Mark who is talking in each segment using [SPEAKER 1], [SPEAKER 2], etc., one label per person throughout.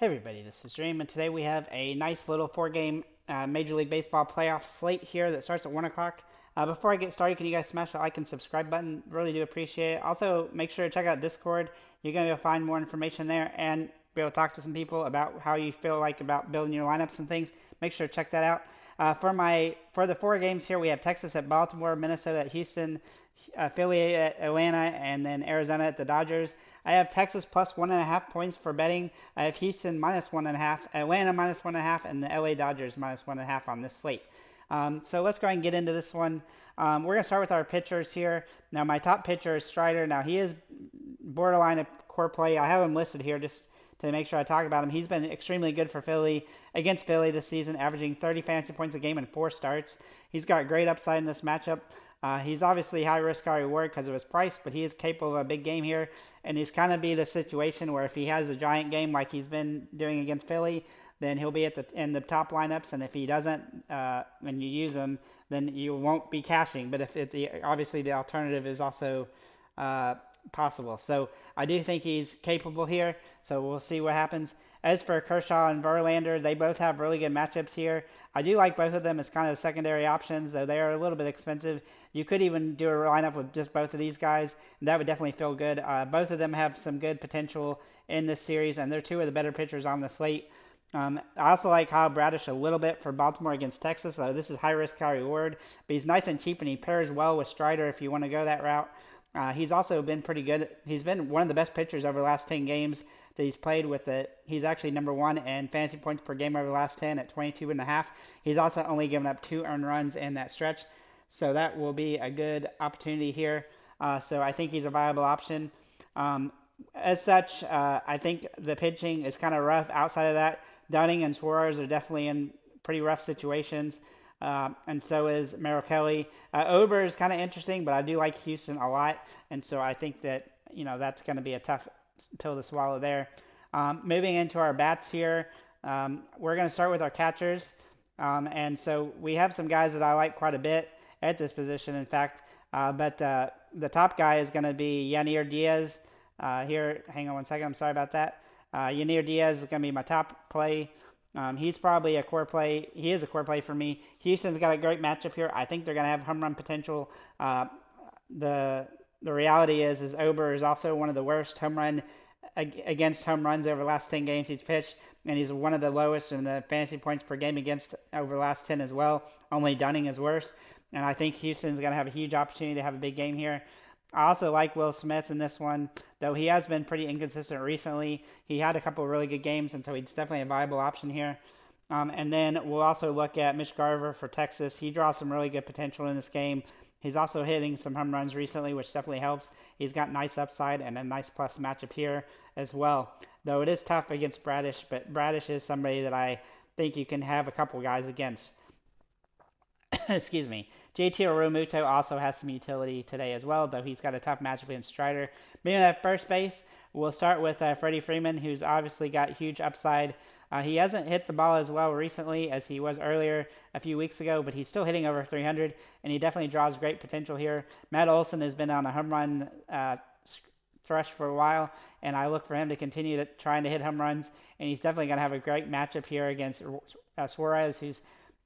[SPEAKER 1] Hey everybody, this is Dream, and today we have a nice little four-game Major League Baseball playoff slate here that starts at 1 o'clock. Before I get started, can you guys smash the like and subscribe button? Really do appreciate it. Also, make sure to check out Discord. You're going to be able to find more information there and be able to talk to some people about how you feel like about building your lineups and things. Make sure to check that out. For the four games here, we have Texas at Baltimore, Minnesota at Houston, Philly at Atlanta, and then Arizona at the Dodgers. I have Texas plus 1.5 points for betting. I have Houston minus 1.5, Atlanta minus 1.5, and the LA Dodgers minus 1.5 on this slate. So let's go ahead and get into this one. We're going to start with our pitchers here. Now, my top pitcher is Strider. Now, he is borderline a core play. I have him listed here just to make sure I talk about him. He's been extremely good for Philly against Philly this season, averaging 30 fantasy points a game in 4 starts. He's got great upside in this matchup. He's obviously high risk, high reward because of his price, but he is capable of a big game here. And he's kind of be the situation where if he has a giant game like he's been doing against Philly, then he'll be in the top lineups. And if he doesn't, and you use him, then you won't be cashing. But obviously the alternative is also possible. So I do think he's capable here. So we'll see what happens. As for Kershaw and Verlander, they both have really good matchups here. I do like both of them as kind of secondary options, though they are a little bit expensive. You could even do a lineup with just both of these guys, and that would definitely feel good. Both of them have some good potential in this series, and they're two of the better pitchers on the slate. I also like Kyle Bradish a little bit for Baltimore against Texas, though this is high risk, high reward, but he's nice and cheap, and he pairs well with Strider if you want to go that route. He's also been pretty good. He's been one of the best pitchers over the last 10 games that he's played with it. He's actually number one in fantasy points per game over the last 10 at 22.5. He's also only given up 2 earned runs in that stretch. So that will be a good opportunity here. So I think he's a viable option. As such, I think the pitching is kind of rough. Outside of that, Dunning and Suarez are definitely in pretty rough situations. And so is Merrill Kelly. Ober is kind of interesting, but I do like Houston a lot, and so I think that that's going to be a tough pill to swallow there. Moving into our bats here, we're going to start with our catchers, and so we have some guys that I like quite a bit at this position, in fact. But the top guy is going to be Yanir Diaz. Here, hang on one second. I'm sorry about that. Yanir Diaz is going to be my top play. He's probably a core play. He is a core play for me. Houston's got a great matchup here. I think they're going to have home run potential. The reality is Ober is also one of the worst against home runs over the last 10 games he's pitched, and he's one of the lowest in the fantasy points per game against over the last 10 as well. Only Dunning is worse, and I think Houston's going to have a huge opportunity to have a big game here. I also like Will Smith in this one, though he has been pretty inconsistent recently. He had a couple of really good games, and so he's definitely a viable option here. And then we'll also look at Mitch Garver for Texas. He draws some really good potential in this game. He's also hitting some home runs recently, which definitely helps. He's got nice upside and a nice plus matchup here as well. Though it is tough against Bradish, but Bradish is somebody that I think you can have a couple guys against. Excuse me. JT Realmuto also has some utility today as well, though he's got a tough matchup against Strider. Being at first base, we'll start with Freddie Freeman, who's obviously got huge upside. He hasn't hit the ball as well recently as he was earlier a few weeks ago, but he's still hitting over 300, and he definitely draws great potential here. Matt Olson has been on a home run thrush for a while, and I look for him to continue trying to hit home runs, and he's definitely going to have a great matchup here against Suarez, who's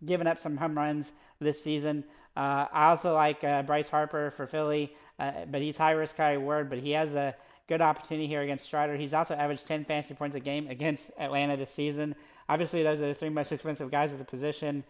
[SPEAKER 1] given up some home runs this season. I also like Bryce Harper for Philly, but he's high risk, high reward, but he has a good opportunity here against Strider. He's also averaged 10 fantasy points a game against Atlanta this season. Obviously, those are the three most expensive guys at the position.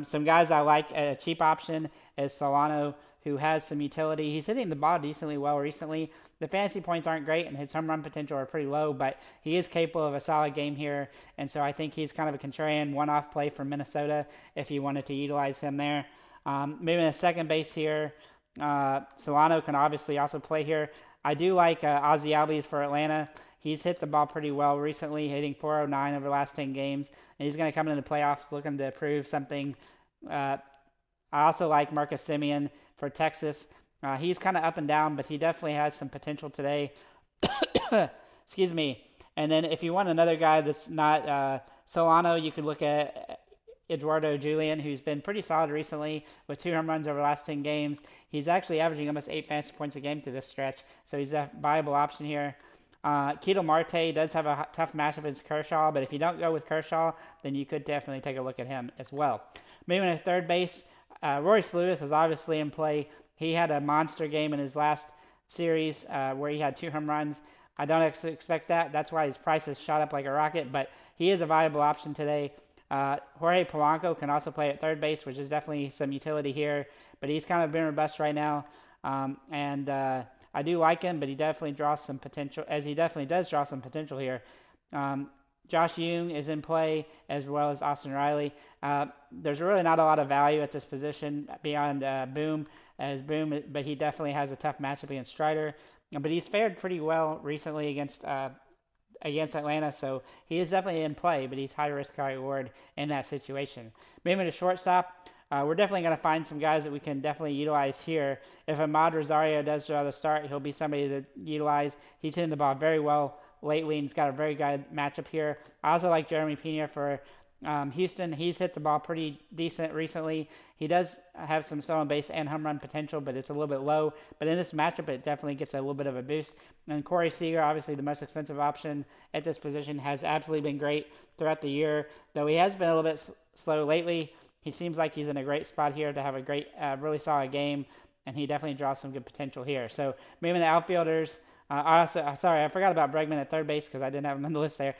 [SPEAKER 1] Some guys I like, a cheap option is Solano, who has some utility. He's hitting the ball decently well recently. The fantasy points aren't great, and his home run potential are pretty low, but he is capable of a solid game here, and so I think he's kind of a contrarian one-off play for Minnesota if you wanted to utilize him there. Moving to second base here, Solano can obviously also play here. I do like Ozzie Albies for Atlanta. He's hit the ball pretty well recently, hitting 409 over the last 10 games, and he's going to come into the playoffs looking to prove something. I also like Marcus Semien for Texas. He's kind of up and down, but he definitely has some potential today. Excuse me. And then if you want another guy that's not Solano, you could look at Eduardo Julian, who's been pretty solid recently with 2 home runs over the last 10 games. He's actually averaging almost 8 fantasy points a game through this stretch, so he's a viable option here. Ketel Marte does have a tough matchup against Kershaw, but if you don't go with Kershaw, then you could definitely take a look at him as well. Moving to third base, Royce Lewis is obviously in play. He had a monster game in his last series where he had 2 home runs. I don't actually expect that. That's why his price has shot up like a rocket, but he is a viable option today. Jorge Polanco can also play at third base, which is definitely some utility here, but he's kind of been robust right now. And I do like him, but he definitely draws some potential, as he definitely does draw some potential here. Um, Josh Jung is in play as well as Austin Riley. There's really not a lot of value at this position beyond Boom, but he definitely has a tough matchup against Strider. But he's fared pretty well recently against Atlanta, so he is definitely in play, but he's high risk, high reward in that situation. Moving to shortstop, we're definitely going to find some guys that we can definitely utilize here. If Ahmad Rosario does draw the start, he'll be somebody to utilize. He's hitting the ball very well lately, and he's got a very good matchup here. I also like Jeremy Pena for Houston. He's hit the ball pretty decent recently. He does have some stolen base and home run potential, but it's a little bit low. But in this matchup, it definitely gets a little bit of a boost. And Corey Seager, obviously the most expensive option at this position, has absolutely been great throughout the year. Though he has been a little bit slow lately, he seems like he's in a great spot here to have a great, really solid game, and he definitely draws some good potential here. So moving the outfielders, sorry, I forgot about Bregman at third base because I didn't have him on the list there.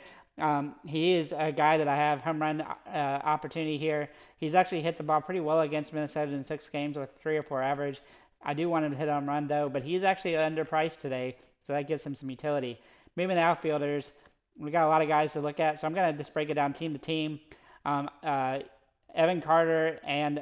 [SPEAKER 1] He is a guy that I have home run opportunity here. He's actually hit the ball pretty well against Minnesota in 6 games with 3 or 4 average. I do want him to hit a home run though, but he's actually underpriced today, so that gives him some utility. Moving the outfielders, we got a lot of guys to look at, so I'm going to just break it down team to team. Um, uh, Evan Carter and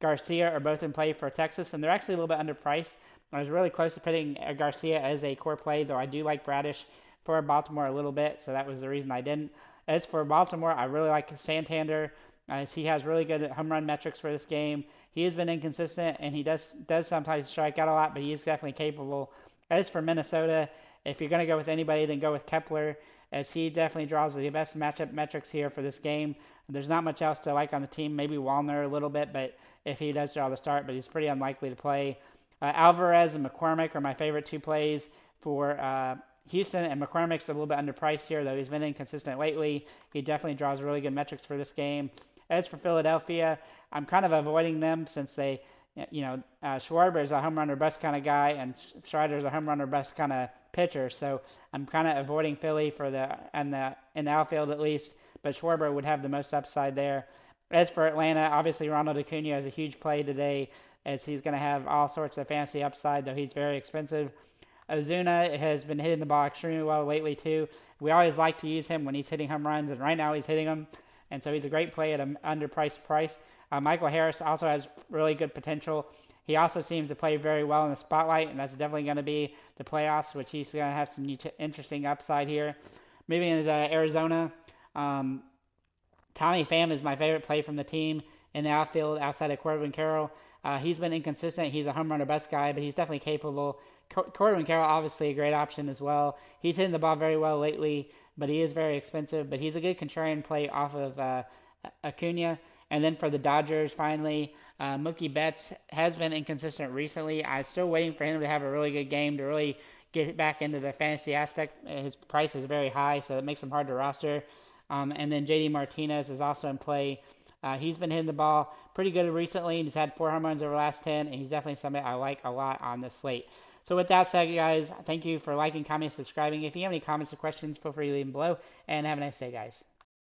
[SPEAKER 1] Garcia are both in play for Texas, and they're actually a little bit underpriced. I was really close to putting Garcia as a core play, though I do like Bradish for Baltimore a little bit, so that was the reason I didn't. As for Baltimore, I really like Santander, as he has really good home run metrics for this game. He has been inconsistent, and he does sometimes strike out a lot, but he is definitely capable. As for Minnesota, if you're going to go with anybody, then go with Kepler, as he definitely draws the best matchup metrics here for this game. There's not much else to like on the team. Maybe Wallner a little bit, but if he does draw the start, but he's pretty unlikely to play. Alvarez and McCormick are my favorite 2 plays for Houston, and McCormick's a little bit underpriced here, though he's been inconsistent lately. He definitely draws really good metrics for this game. As for Philadelphia, I'm kind of avoiding them since they, Schwarber is a home run or bust kind of guy, and Strider is a home run or bust kind of pitcher. So I'm kind of avoiding Philly in the outfield at least, but Schwarber would have the most upside there. As for Atlanta, obviously Ronald Acuna has a huge play today, as he's going to have all sorts of fantasy upside, though he's very expensive. Ozuna has been hitting the ball extremely well lately too. We always like to use him when he's hitting home runs, and right now he's hitting them, and so he's a great play at an underpriced price. Michael Harris also has really good potential. He also seems to play very well in the spotlight, and that's definitely going to be the playoffs, which he's going to have some interesting upside here. Moving into Arizona, Tommy Pham is my favorite play from the team in the outfield outside of Corbin Carroll. He's been inconsistent. He's a home run or bust guy, but he's definitely capable. Corbin Carroll, obviously a great option as well. He's hitting the ball very well lately, but he is very expensive. But he's a good contrarian play off of Acuna. And then for the Dodgers, finally, Mookie Betts has been inconsistent recently. I'm still waiting for him to have a really good game to really get back into the fantasy aspect. His price is very high, so it makes him hard to roster. And then JD Martinez is also in play. He's been hitting the ball pretty good recently, and he's had 4 home runs over the last 10, and he's definitely somebody I like a lot on this slate. So with that said, guys, thank you for liking, commenting, subscribing. If you have any comments or questions, feel free to leave them below, and have a nice day, guys.